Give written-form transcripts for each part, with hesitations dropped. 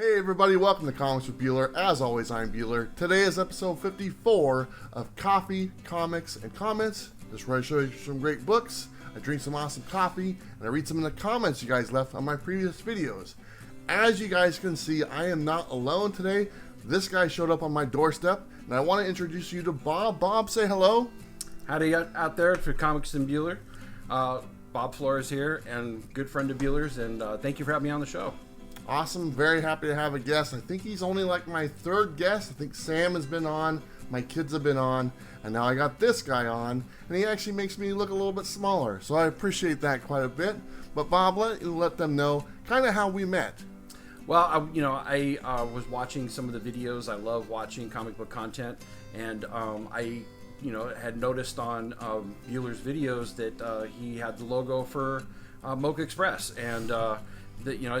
Hey everybody, welcome to Comics with Bueller. As always, I'm Bueller. Today is episode 54 of Coffee, Comics, and Comments. This is where I show you some great books, I drink some awesome coffee, and I read some of the comments you guys left on my previous videos. As you guys can see, I am not alone today. This guy showed up on my doorstep, and I want to introduce you to Bob. Bob, say hello. Howdy out there for Comics and Bueller. Bob Flores here, and good friend of Bueller's, and thank you for having me on the show. Awesome, very happy to have a guest. I think he's only like my third guest. I think Sam has been on, my kids have been on, and now I got this guy on, and he actually makes me look a little bit smaller, so I appreciate that quite a bit. But Bob, let them know kind of how we met. Well, I was watching some of the videos. I love watching comic book content, and I had noticed on Bueller's videos that he had the logo for Mocha Express, and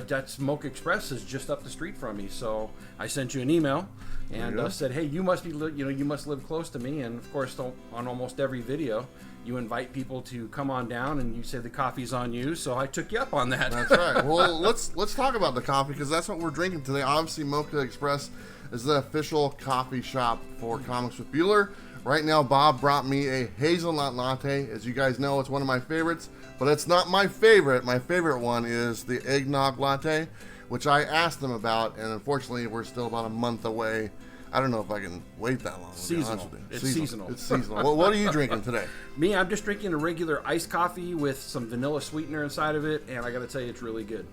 that's Mocha Express is just up the street from me. So I sent you an email and said, hey, you must live close to me. And of course, on almost every video, you invite people to come on down, and you say the coffee's on you. So I took you up on that. That's right. Well, let's talk about the coffee, because that's what we're drinking today. Obviously, Mocha Express is the official coffee shop for Comics with Bueller. Right now, Bob brought me a hazelnut latte. As you guys know, it's one of my favorites, but it's not my favorite. My favorite one is the eggnog latte, which I asked them about, and unfortunately, we're still about a month away. I don't know if I can wait that long. Seasonal. It's seasonal. It's seasonal. Well, what are you drinking today? Me, I'm just drinking a regular iced coffee with some vanilla sweetener inside of it, and I got to tell you, it's really good.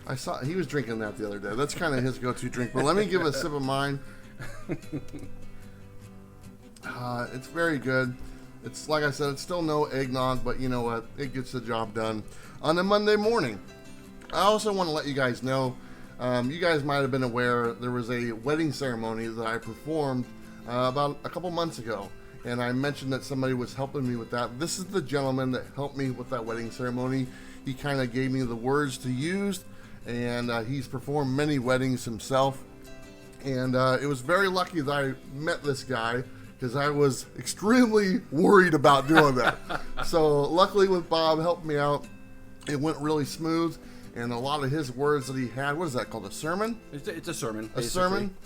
I saw he was drinking that the other day. That's kind of his go-to drink, but let me give a sip of mine. It's very good. It's like I said, it's still no eggnog, but you know what? It gets the job done on a Monday morning. I also want to let you guys know, you guys might have been aware there was a wedding ceremony that I performed about a couple months ago, and I mentioned that somebody was helping me with that. This is the gentleman that helped me with that wedding ceremony. He kind of gave me the words to use, and he's performed many weddings himself, and it was very lucky that I met this guy, because I was extremely worried about doing that. So luckily with Bob helping me out, it went really smooth, and a lot of his words that he had, what is that called, a sermon? It's a sermon, basically. A sermon.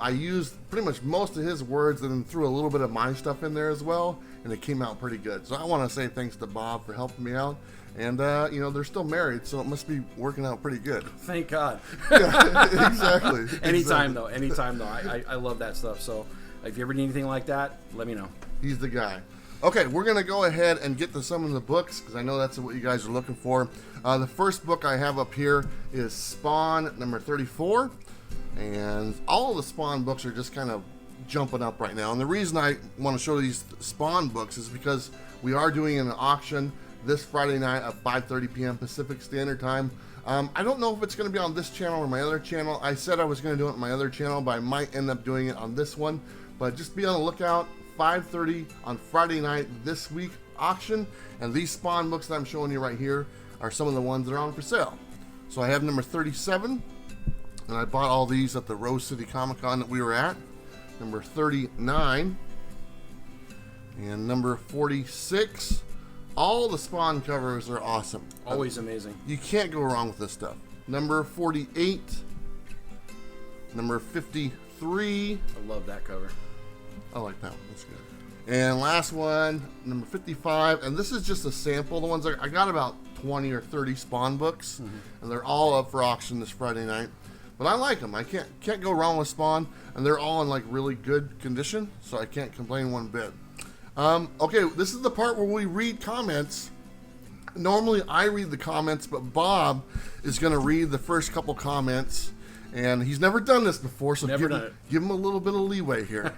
I used pretty much most of his words and then threw a little bit of my stuff in there as well, and it came out pretty good. So I want to say thanks to Bob for helping me out. And, they're still married, so it must be working out pretty good. Thank God. Yeah, exactly. Anytime, though. I love that stuff, so if you ever need anything like that, let me know. He's the guy. Okay, we're going to go ahead and get to some of the books, because I know that's what you guys are looking for. The first book I have up here is Spawn number 34. And all of the Spawn books are just kind of jumping up right now. And the reason I want to show these Spawn books is because we are doing an auction this Friday night at 5:30 p.m. Pacific Standard Time. I don't know if it's going to be on this channel or my other channel. I said I was going to do it on my other channel, but I might end up doing it on this one. But just be on the lookout, 5:30 on Friday night this week auction. And these Spawn books that I'm showing you right here are some of the ones that are on for sale. So I have number 37, and I bought all these at the Rose City Comic Con that we were at. Number 39, and number 46. All the Spawn covers are awesome. Always amazing. You can't go wrong with this stuff. Number 48, number 53. I love that cover. I like that one. That's good. And last one, number 55. And this is just a sample. The ones I got about 20 or 30 Spawn books, and they're all up for auction this Friday night. But I like them. I can't go wrong with Spawn, and they're all in like really good condition, so I can't complain one bit. Okay, this is the part where we read comments. Normally I read the comments, but Bob is going to read the first couple comments, and he's never done this before, so give him a little bit of leeway here.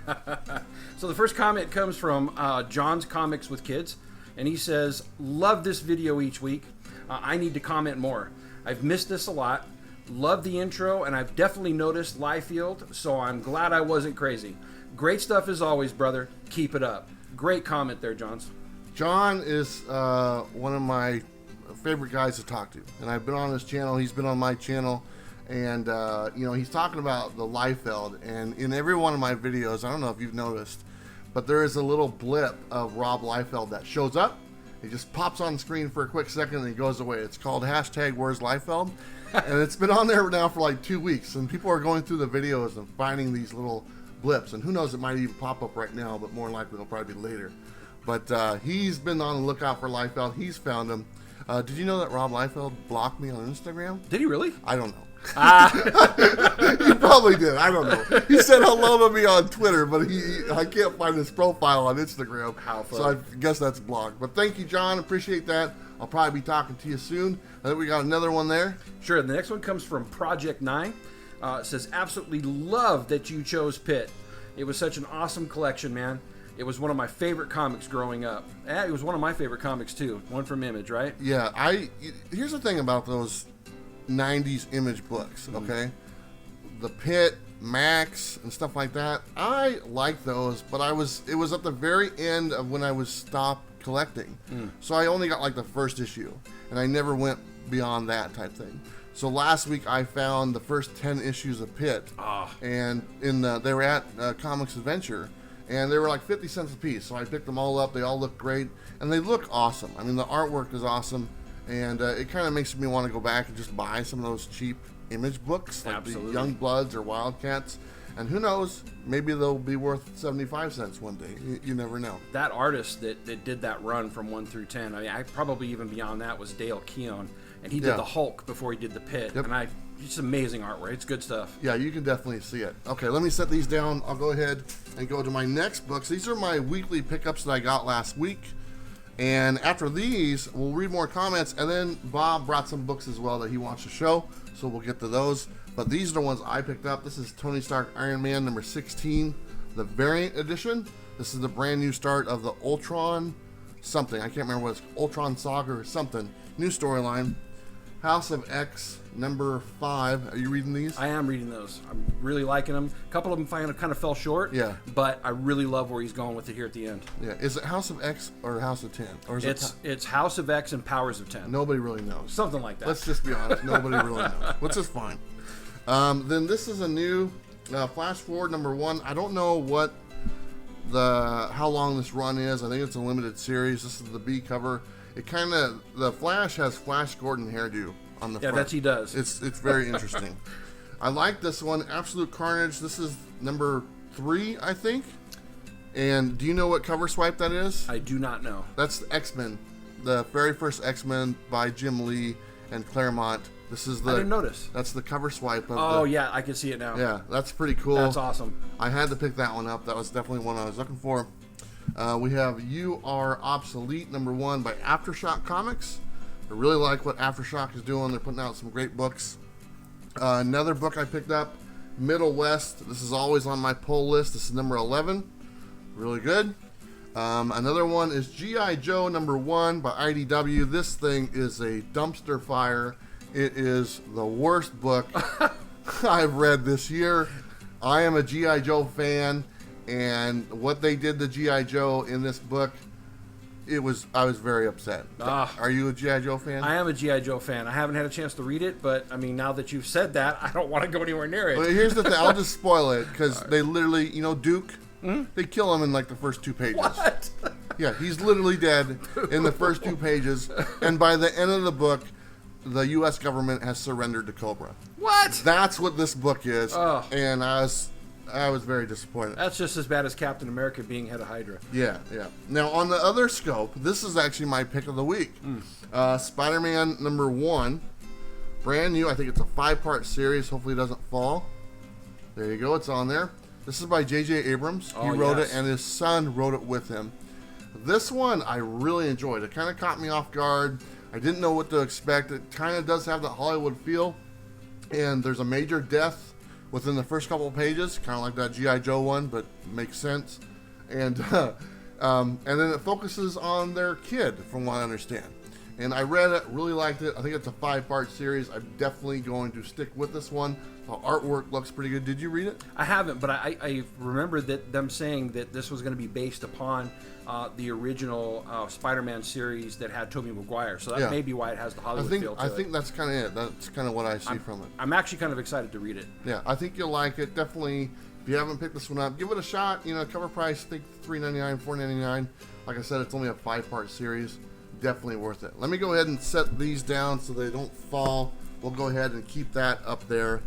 So the first comment comes from John's Comics with Kids, and he says, love this video each week. I need to comment more. I've missed this a lot. Love the intro, and I've definitely noticed Liefeld, so I'm glad I wasn't crazy. Great stuff as always, brother. Keep it up. Great comment there, Johns. John is one of my favorite guys to talk to, and I've been on his channel. He's been on my channel, and he's talking about the Liefeld. And in every one of my videos, I don't know if you've noticed, but there is a little blip of Rob Liefeld that shows up, He just pops on the screen for a quick second and he goes away. It's called hashtag Where's Liefeld, and it's been on there now for like 2 weeks, and people are going through the videos and finding these little blips, and who knows, it might even pop up right now, but more likely it'll probably be later. But he's been on the lookout for Liefeld. He's found him. Did you know that Rob Liefeld blocked me on Instagram? Did he really? I don't know. He probably did. I don't know. He said hello to me on Twitter, but I can't find his profile on Instagram. How funny. So I guess that's blocked. But thank you, John. Appreciate that. I'll probably be talking to you soon. I think we got another one there. Sure. The next one comes from Project 9. It says, absolutely love that you chose Pitt. It was such an awesome collection, man. It was one of my favorite comics growing up. It was one of my favorite comics, too. One from Image, right? Yeah. Here's the thing about those 90s Image books, okay? The Pitt, Max, and stuff like that. I like those, but it was at the very end of when I was stopped collecting. So I only got like the first issue, and I never went beyond that type thing. So last week I found the first 10 issues of Pitt, and they were at Comics Adventure, and they were like 50 cents a piece. So I picked them all up. They all look great, and they look awesome. I mean, the artwork is awesome, and it kind of makes me want to go back and just buy some of those cheap Image books, like Absolutely. the Young Bloods or Wildcats. And who knows, maybe they'll be worth 75 cents one day. You never know. That artist that did that run from 1 through 10, I mean, I probably even beyond that was Dale Keown. And he did the Hulk before he did the Pit. Yep. And it's amazing artwork. It's good stuff. Yeah, you can definitely see it. Okay, let me set these down. I'll go ahead and go to my next books. These are my weekly pickups that I got last week. And after these, we'll read more comments. And then Bob brought some books as well that he wants to show. So we'll get to those. But these are the ones I picked up. This is Tony Stark Iron Man number 16, the variant edition. This is the brand new start of the Ultron something. I can't remember what it's, Ultron Saga or something. New storyline. House of X number 5. Are you reading these? I am reading those. I'm really liking them. A couple of them kind of fell short. Yeah. But I really love where he's going with it here at the end. Yeah. Is it House of X or House of 10? Or is It's House of X and Powers of 10. Nobody really knows. Something like that. Let's just be honest. Nobody really knows. Which is fine. Then this is a new Flash Forward number 1. I don't know what how long this run is. I think it's a limited series. This is the B cover. It kind of, the Flash has Flash Gordon hairdo on the front. Yeah, he does. It's very interesting. I like this one, Absolute Carnage. This is number 3, I think. And do you know what cover swipe that is? I do not know. That's X-Men, the very first X-Men by Jim Lee and Claremont. This is I didn't notice. That's the cover swipe of yeah, I can see it now. Yeah, that's pretty cool. That's awesome. I had to pick that one up. That was definitely one I was looking for. We have You Are Obsolete number 1 by Aftershock Comics. I really like what Aftershock is doing. They're putting out some great books. Another book I picked up, Middle West. This is always on my pull list. This is number 11. Really good. Another one is G.I. Joe number 1 by IDW. This thing is a dumpster fire. It is the worst book I've read this year. I am a G.I. Joe fan, and what they did to G.I. Joe in this book, I was very upset. Are you a G.I. Joe fan? I am a G.I. Joe fan. I haven't had a chance to read it, but I mean, now that you've said that, I don't want to go anywhere near it. Well, here's the thing. I'll just spoil it, because they literally, Duke, they kill him in like the first 2 pages. What? Yeah, he's literally dead in the first 2 pages, and by the end of the book, the U.S. government has surrendered to Cobra. What? That's what this book is, Oh. and I was very disappointed. That's just as bad as Captain America being head of Hydra. Yeah. Now, on the other scope, this is actually my pick of the week. Spider-Man number 1, brand new. I think it's a 5-part series. Hopefully it doesn't fall. There you go. It's on there. This is by J.J. Abrams. He wrote it, and his son wrote it with him. This one I really enjoyed. It kind of caught me off guard. I didn't know what to expect. It kind of does have that Hollywood feel. And there's a major death within the first couple of pages, kind of like that G.I. Joe one, but makes sense. And then it focuses on their kid, from what I understand. And I read it, really liked it. I think it's a 5-part series. I'm definitely going to stick with this one. The artwork looks pretty good. Did you read it? I haven't, but I remember them saying that this was going to be based upon the original Spider-Man series that had Tobey Maguire. So that may be why it has the Hollywood feel to it. I think that's kind of it. That's kind of what I see from it. I'm actually kind of excited to read it. Yeah, I think you'll like it. Definitely, if you haven't picked this one up, give it a shot. Cover price, I think $3.99, $4.99. Like I said, it's only a 5-part series. definitely worth it. Let me go ahead and set these down so they don't fall. We'll go ahead and keep that up there.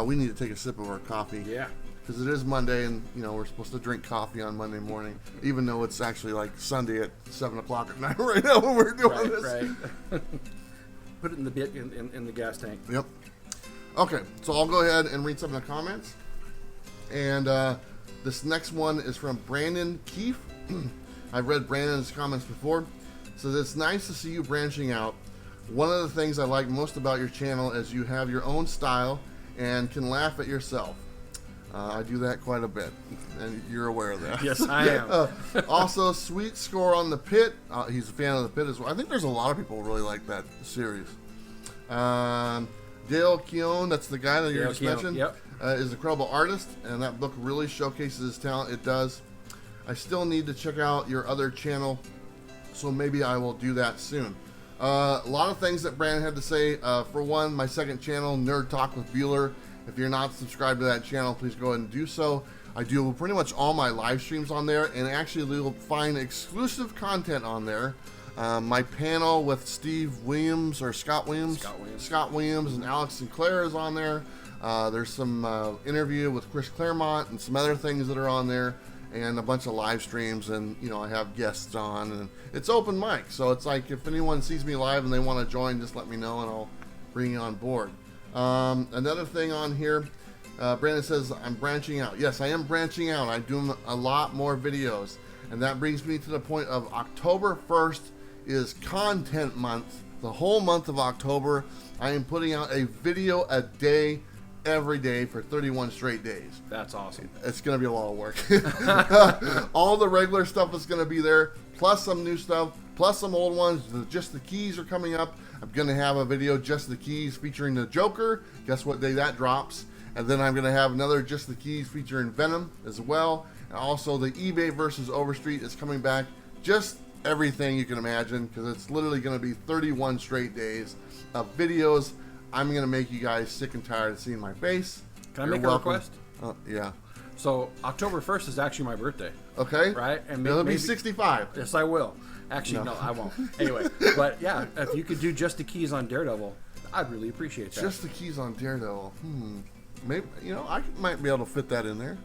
We need to take a sip of our coffee. Yeah. Because it is Monday, and we're supposed to drink coffee on Monday morning, even though it's actually like Sunday at 7 o'clock at night right now when we're doing this. Right. Put it in the in the gas tank. Yep. Okay, so I'll go ahead and read some of the comments. And this next one is from Brandon Keefe. I've read Brandon's comments before. So it's nice to see you branching out. One of the things I like most about your channel is you have your own style and can laugh at yourself. I do that quite a bit, and you're aware of that. Yes, I am. Also, sweet score on The Pit. He's a fan of The Pit as well. I think there's a lot of people who really like that series. Dale Keown, that's the guy that you just mentioned, yep. Is a credible artist, and that book really showcases his talent. It does. I still need to check out your other channel, so maybe I will do that soon. A lot of things that Brandon had to say. For one, my second channel, Nerd Talk with Bueller. If you're not subscribed to that channel, please go ahead and do so. I do pretty much all my live streams on there, and actually you'll find exclusive content on there. My panel with Scott Williams, and Alex Sinclair is on there. There's some interview with Chris Claremont and some other things that are on there, and a bunch of live streams, and I have guests on, and it's open mic, so it's like if anyone sees me live and they want to join, just let me know and I'll bring you on board. Another thing on here, Brandon says I'm branching out. Yes, I am branching out. I'm doing a lot more videos, and that brings me to the point of October 1st is content month. The whole month of October, I am putting out a video a day, every day for 31 straight days. That's awesome. It's going to be a lot of work. All the regular stuff is going to be there, plus some new stuff, plus some old ones. Just the Keys are coming up. I'm going to have a video, Just the Keys, featuring the Joker. Guess what day that drops? And then I'm going to have another Just the Keys featuring Venom as well. And also the eBay versus Overstreet is coming back. Just everything you can imagine, because it's literally going to be 31 straight days of videos. I'm going to make you guys sick and tired of seeing my face. Can I make a request? Yeah. So October 1st is actually my birthday. Okay. Right? And it'll be 65. Yes, I will. Actually, no, I won't. Anyway, but yeah, if you could do Just the Keys on Daredevil, I'd really appreciate that. Just the Keys on Daredevil. Maybe, I might be able to fit that in there.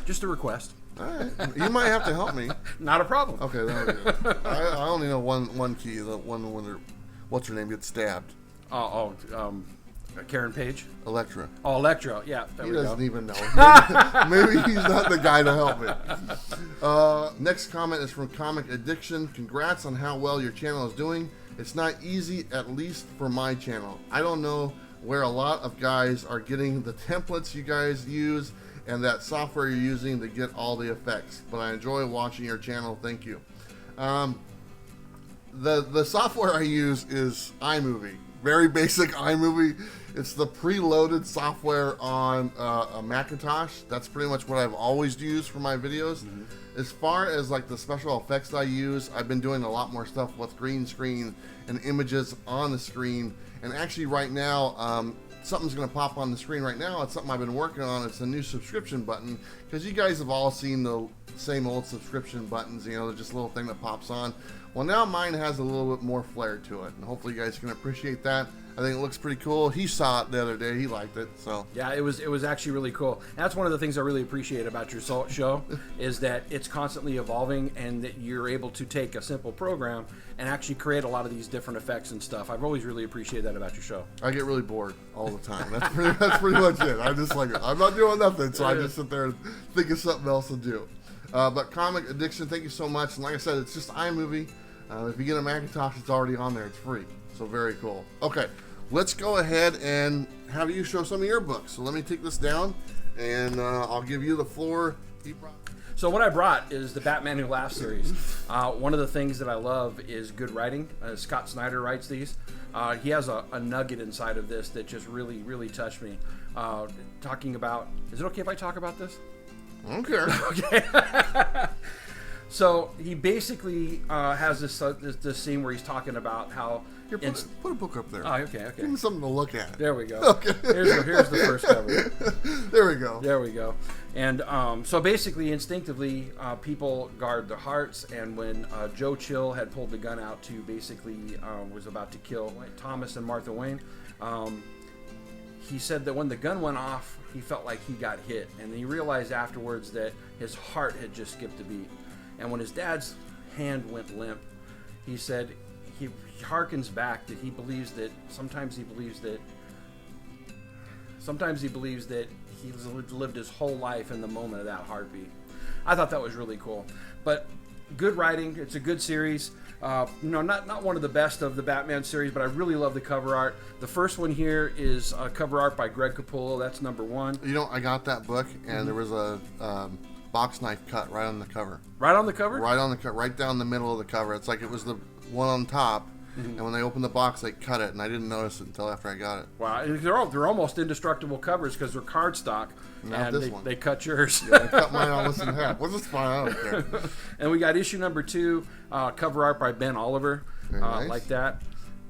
Just a request. All right. You might have to help me. Not a problem. Okay, there we go. I only know one key, the one when what's her name gets stabbed. Karen Page? Elektra. Oh, Elektra. Yeah, he doesn't even know. Maybe he's not the guy to help me. Next comment is from Comic Addiction. Congrats on how well your channel is doing. It's not easy, at least for my channel. I don't know where a lot of guys are getting the templates you guys use and that software you're using to get all the effects, but I enjoy watching your channel. Thank you. The software I use is iMovie. Very basic iMovie. It's the preloaded software on a Macintosh. That's pretty much what I've always used for my videos. Mm-hmm. As far as like the special effects I use, I've been doing a lot more stuff with green screen and images on the screen. And actually right now, something's going to pop on the screen right now. It's something I've been working on. It's a new subscription button, because you guys have all seen the same old subscription buttons, just a little thing that pops on. Well, now mine has a little bit more flair to it, and hopefully you guys can appreciate that. I think it looks pretty cool. He saw it the other day. He liked it. So yeah, it was actually really cool. That's one of the things I really appreciate about your show is that it's constantly evolving, and that you're able to take a simple program and actually create a lot of these different effects and stuff. I've always really appreciated that about your show. I get really bored all the time. That's pretty much it. I just like it. I'm not doing nothing, so I just sit there and think of something else to do. But Comic Addiction, thank you so much. And like I said, it's just iMovie. If you get a Macintosh, it's already on there. It's free. So very cool. Okay, let's go ahead and have you show some of your books. So let me take this down, and I'll give you the floor. So what I brought is the Batman Who Laughs series. One of the things that I love is good writing. Scott Snyder writes these. He has a nugget inside of this that just really, really touched me. Talking about, is it okay if I talk about this? I don't care. Okay. So he basically has this scene where he's talking about how... Here, put a book up there. Oh, okay. Give me something to look at. There we go. Okay. Here's the first cover. There we go. There we go. And so basically, instinctively, people guard their hearts. And when Joe Chill had pulled the gun out to basically was about to kill Thomas and Martha Wayne, he said that when the gun went off, he felt like he got hit. And he realized afterwards that his heart had just skipped a beat. And when his dad's hand went limp, he said he harkens back that he believes that sometimes he believes that he's lived his whole life in the moment of that heartbeat. I thought that was really cool. But good writing. It's a good series. Not one of the best of the Batman series, but I really love the cover art. The first one here is cover art by Greg Coppola. That's number 1. I got that book, and there was a box knife cut right on the cover. Right on the cover? Right on the cover, right down the middle of the cover. It's like it was the one on top. And when they opened the box, they cut it, and I didn't notice it until after I got it. Wow, they're almost indestructible covers because they're cardstock, Not and this one. they cut yours. Yeah, I cut mine almost in half. Well, that's fine. I don't care. And we got issue number 2, cover art by Ben Oliver, Very nice. like that.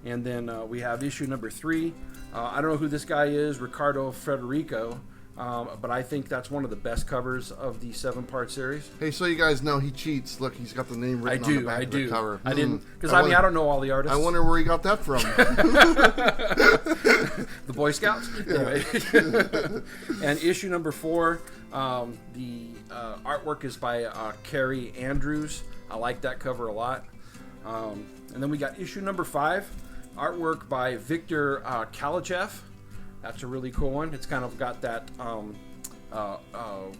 And then we have issue number 3. I don't know who this guy is, Ricardo Federico. But I think that's one of the best covers of the 7-part series. Hey, so you guys know he cheats. Look, he's got the name written on the back of the cover. I didn't, because I don't know all the artists. I wonder where he got that from. The Boy Scouts? Yeah. Anyway. And issue number 4, the artwork is by Carrie Andrews. I like that cover a lot. And then we got issue number 5, artwork by Victor Kalachev. That's a really cool one. It's kind of got that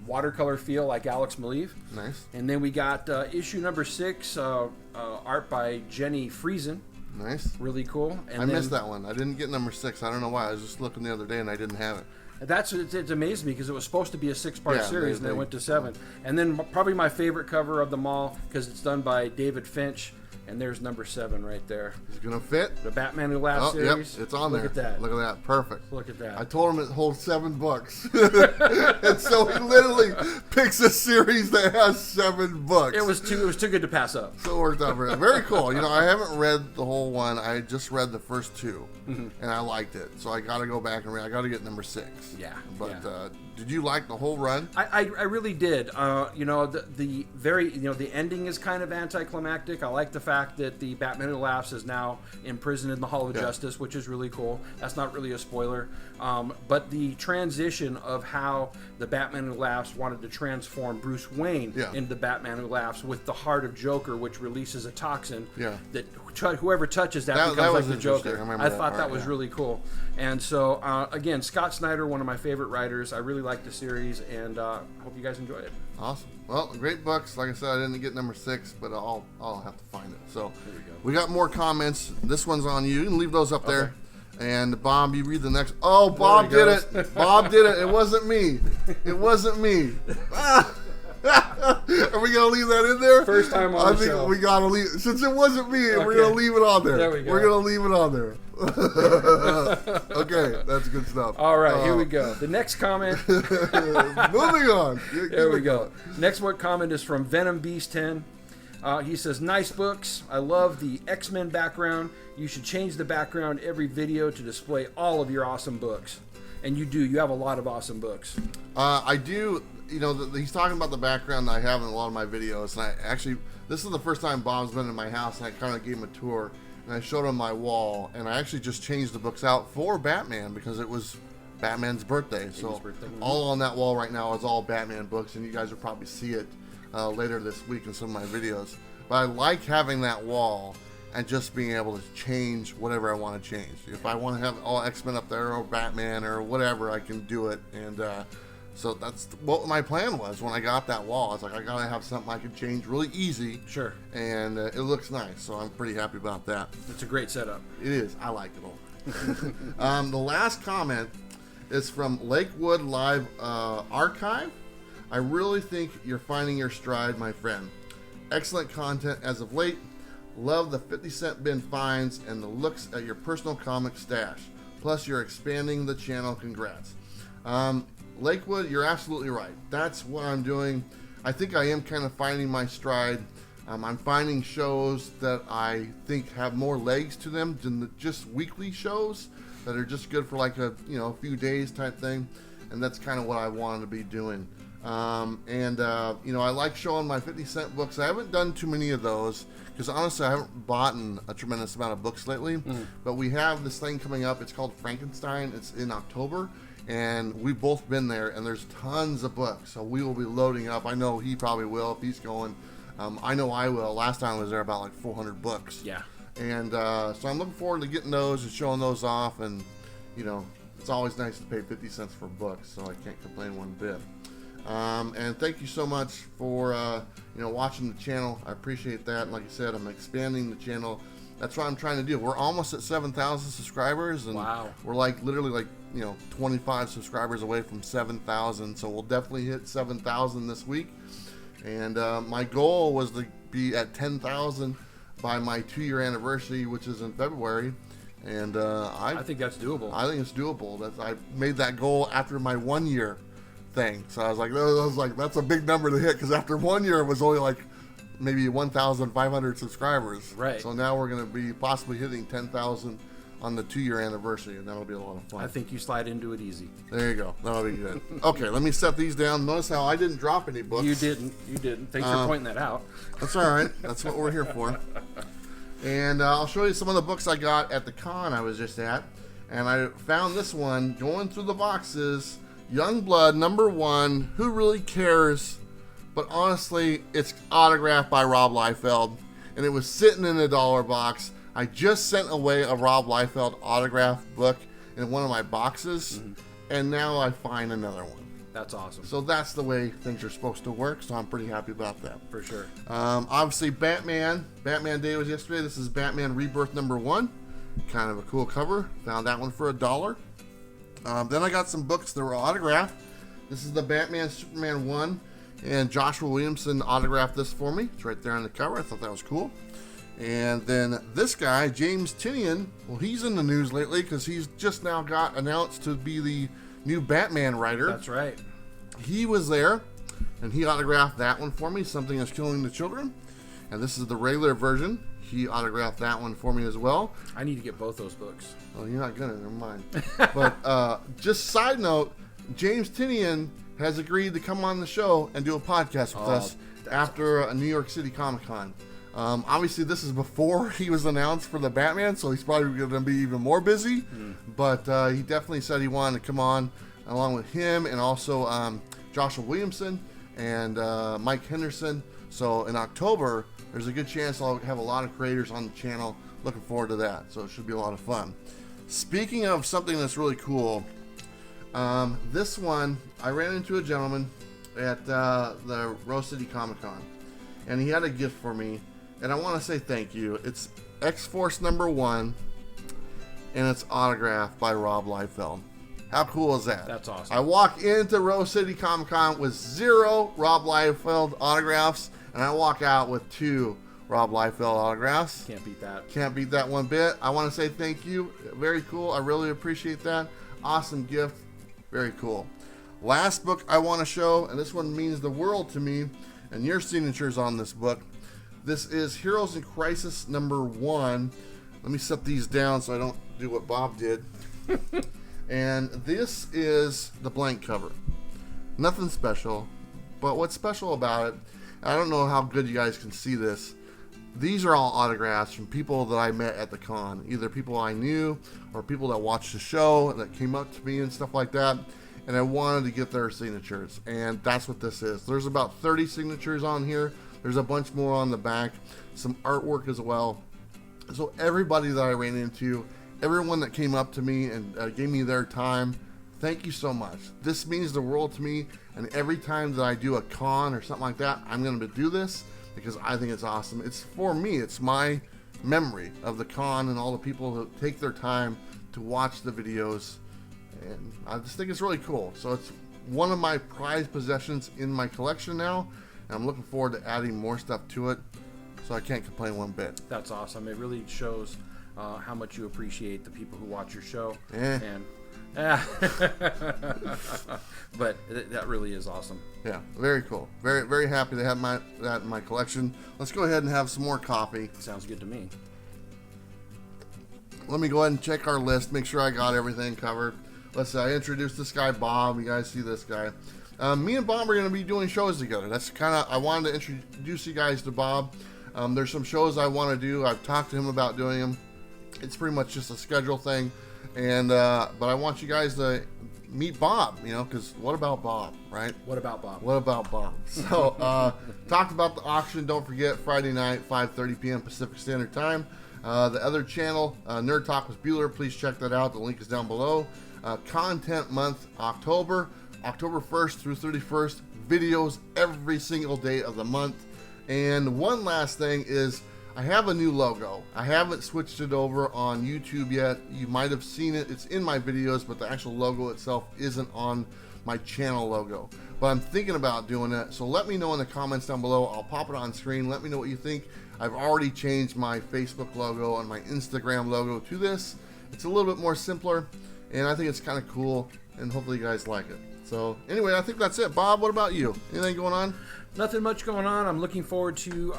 watercolor feel like Alex Maleev. Nice. And then we got issue number 6, art by Jenny Friesen. Nice. Really cool. And I missed that one. I didn't get number 6. I don't know why. I was just looking the other day and I didn't have it. It's amazed me because it was supposed to be a 6-part series and they it went to 7. And then probably my favorite cover of them all, because it's done by David Finch. And there's number 7 right there. Is it going to fit? The Batman Who Laughs series. Yep, it's on there. Look at that. Look at that. Perfect. Look at that. I told him it holds 7 books. And so he literally picks a series that has 7 books. It was too good to pass up. So it worked out very cool. I haven't read the whole one. I just read the first 2. And I liked it. So I got to go back and read. I got to get number 6. Yeah. But did you like the whole run? I really did. The ending is kind of anticlimactic. I like the fact that the Batman Who Laughs is now imprisoned in the Hall of Justice, which is really cool. That's not really a spoiler. But the transition of how the Batman Who Laughs wanted to transform Bruce Wayne into the Batman Who Laughs with the heart of Joker, which releases a toxin that whoever touches that becomes like the Joker. I thought that was really cool. And so, again, Scott Snyder, one of my favorite writers. I really like the series, and hope you guys enjoyed it. Awesome. Well, great books. Like I said, I didn't get number 6, but I'll have to find it. So we got more comments. This one's on you. You can leave those up there. And Bob, you read the next. Oh, Bob did it. Bob did it. It wasn't me. It wasn't me. Are we gonna leave that in there? First time on the show. We gotta leave. Since it wasn't me, we're gonna leave it on there. There we go. We're gonna leave it on there. Okay, that's good stuff. All right, here we go. The next comment. Moving on. There we go. Next one comment is from Venom Beast 10. He says, "Nice books. I love the X-Men background. You should change the background every video to display all of your awesome books." And you do. You have a lot of awesome books. I do. He's talking about the background that I have in a lot of my videos. And this is the first time Bob's been in my house, and I kind of gave him a tour. And I showed him my wall, and I actually just changed the books out for Batman because it was Batman's birthday. So all on that wall right now is all Batman books, and you guys will probably see it later this week in some of my videos. But I like having that wall and just being able to change whatever I want to change. If I want to have all X-Men up there or Batman or whatever, I can do it. And so that's what my plan was when I got that wall. I was like, I gotta have something I can change really easy. Sure. And it looks nice, so I'm pretty happy about that. It's a great setup. It is. I like it all. The last comment is from Lakewood Live Archive. I really think you're finding your stride, my friend. Excellent content as of late. Love the 50-cent bin finds and the looks at your personal comic stash. Plus, you're expanding the channel. Congrats. Lakewood, you're absolutely right. That's what I'm doing. I think I am kind of finding my stride. I'm finding shows that I think have more legs to them than just weekly shows that are just good for like a few days type thing. And that's kind of what I wanted to be doing. I like showing my 50-cent books. I haven't done too many of those because honestly I haven't bought a tremendous amount of books lately. But we have this thing coming up. It's called Frankenstein. It's in October, and we've both been there, and there's tons of books. So we will be loading up. I know he probably will if he's going. I know I will. Last time I was there about like 400 books. Yeah. And so I'm looking forward to getting those and showing those off. And, it's always nice to pay 50 cents for books, so I can't complain one bit. And thank you so much for, watching the channel. I appreciate that. And like I said, I'm expanding the channel. That's what I'm trying to do. We're almost at 7,000 subscribers. And wow. We're literally 25 subscribers away from 7,000. So we'll definitely hit 7,000 this week. And my goal was to be at 10,000 by my 2-year anniversary, which is in February. And I think that's doable. I think it's doable. I made that goal after my 1-year thing. So I was like, that's a big number to hit, because after 1 year it was only maybe 1,500 subscribers. Right. So now we're going to be possibly hitting 10,000 on the 2-year anniversary, and that'll be a lot of fun. I think you slide into it easy. There you go. That'll be good. Okay, let me set these down. Notice how I didn't drop any books. You didn't. Thanks for pointing that out. That's all right. That's what we're here for. And I'll show you some of the books I got at the con I was just at. And I found this one, going through the boxes, Youngblood #1, Who Really Cares? But honestly, it's autographed by Rob Liefeld. And it was sitting in a $1 box. I just sent away a Rob Liefeld autograph book in one of my boxes. And now I find another one. That's awesome. So that's the way things are supposed to work, so I'm pretty happy about that. For sure. Obviously, Batman Day was yesterday. This is Batman Rebirth #1. Kind of a cool cover. Found that one for $1. Then I got some books that were autographed. This is the Batman Superman 1, and Joshua Williamson autographed this for me. It's right there on the cover. I thought that was cool. And then this guy, James Tynion, well, he's in the news lately because he's just now got announced to be the new Batman writer. That's right. He was there, and he autographed that one for me, Something Is Killing the Children. And this is the regular version. He autographed that one for me as well. I need to get both those books. Oh, you're not gonna, never mind. But just side note, James Tynion has agreed to come on the show and do a podcast with us after a New York City Comic Con. Obviously, this is before he was announced for the Batman, so he's probably going to be even more busy. But he definitely said he wanted to come on along with him, and also Joshua Williamson and Mike Henderson. So in October, there's a good chance I'll have a lot of creators on the channel. Looking forward to that, so it should be a lot of fun. Speaking of something that's really cool, this one, I ran into a gentleman at the Rose City Comic Con, and he had a gift for me, and I want to say thank you. It's X-Force #1, and it's autographed by Rob Liefeld. How cool is that? That's awesome. I walk into Rose City Comic Con with 0 Rob Liefeld autographs, and I walk out with 2 Rob Liefeld autographs. Can't beat that. Can't beat that one bit. I want to say thank you. Very cool. I really appreciate that. Awesome gift. Very cool. Last book I want to show, and this one means the world to me, and your signature's on this book. This is Heroes in Crisis #1. Let me set these down so I don't do what Bob did. And this is the blank cover. Nothing special, but what's special about it, I don't know how good you guys can see this. These are all autographs from people that I met at the con, either people I knew or people that watched the show that came up to me and stuff like that, and I wanted to get their signatures, and that's what this is. There's about 30 signatures on here. There's a bunch more on the back, some artwork as well. So everybody that I ran into, everyone that came up to me and gave me their time, thank you so much. This means the world to me, and every time that I do a con or something like that, I'm going to do this because I think it's awesome. It's for me, it's my memory of the con and all the people who take their time to watch the videos, and I just think it's really cool. So it's one of my prized possessions in my collection now, and I'm looking forward to adding more stuff to it, so I can't complain one bit. That's awesome. It really shows how much you appreciate the people who watch your show. And but that really is awesome. Yeah, very cool. Very, very happy to have that in my collection. Let's go ahead and have some more coffee. Sounds good to me. Let me go ahead and check our list, make sure I got everything covered. Let's see, I introduced this guy, Bob. You guys see this guy. Me and Bob are going to be doing shows together. That's kind of, I wanted to introduce you guys to Bob. There's some shows I want to do. I've talked to him about doing them. It's pretty much just a schedule thing. And but I want you guys to meet Bob, because what about Bob, right? What about Bob? What about Bob? So, talked about the auction. Don't forget, Friday night, 5:30 p.m. Pacific Standard Time. The other channel, Nerd Talk with Bueller, please check that out. The link is down below. Content month, October 1st through 31st. Videos every single day of the month. And one last thing is, I have a new logo. I haven't switched it over on YouTube yet. You might have seen it. It's in my videos, but the actual logo itself isn't on my channel logo. But I'm thinking about doing it. So let me know in the comments down below. I'll pop it on screen. Let me know what you think. I've already changed my Facebook logo and my Instagram logo to this. It's a little bit more simpler, and I think it's kind of cool, and hopefully you guys like it. So anyway, I think that's it. Bob, what about you? Anything going on? Nothing much going on. I'm looking forward to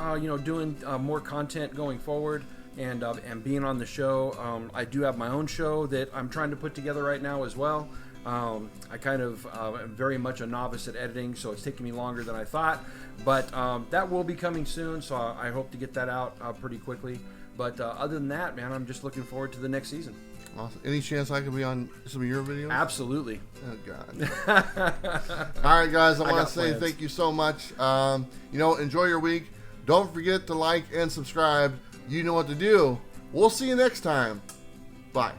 doing more content going forward and being on the show. I do have my own show that I'm trying to put together right now as well. I kind of am very much a novice at editing, so it's taking me longer than I thought. But that will be coming soon, so I hope to get that out pretty quickly. But other than that, man, I'm just looking forward to the next season. Awesome. Any chance I could be on some of your videos? Absolutely. Oh, God. All right, guys, I want to say thank you so much. Enjoy your week. Don't forget to like and subscribe. You know what to do. We'll see you next time. Bye.